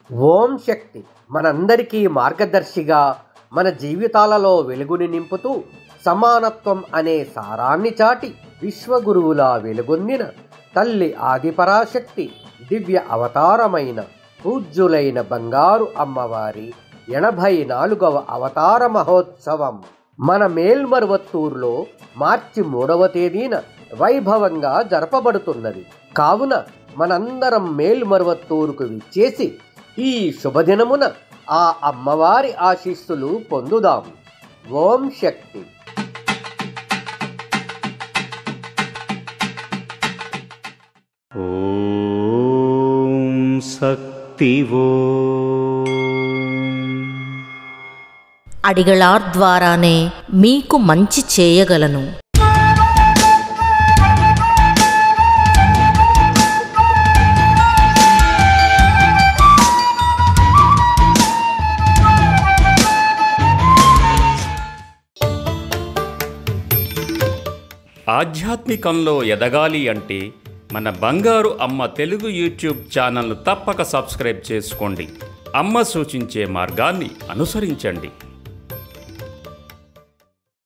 ఓం శక్తి మనందరికీ మార్గదర్శిగా, మన జీవితాలలో వెలుగుని నింపుతూ సమానత్వం అనే సారాన్ని చాటి విశ్వగురువులా వెలుగొందిన తల్లి ఆదిపరాశక్తి దివ్య అవతారమైన పూజ్యులైన బంగారు అమ్మవారి 84వ అవతార మహోత్సవం మన మేల్మరువత్తూరులో మార్చి 3వ తేదీన వైభవంగా జరపబడుతున్నది. కావున మనందరం మేల్మరువత్తూరుకు విచ్చేసి ఈ శుభదినమున ఆ అమ్మవారి ఆశీస్సులు పొందుదాం. ఓం శక్తి. ఓం శక్తి. అడిగళార్ ద్వారానే మీకు మంచి చేయగలను. ఆధ్యాత్మికంలో ఎదగాలి అంటే మన బంగారు అమ్మ తెలుగు యూట్యూబ్ ఛానల్ను తప్పక సబ్స్క్రైబ్ చేసుకోండి. అమ్మ సూచించే మార్గాన్ని అనుసరించండి.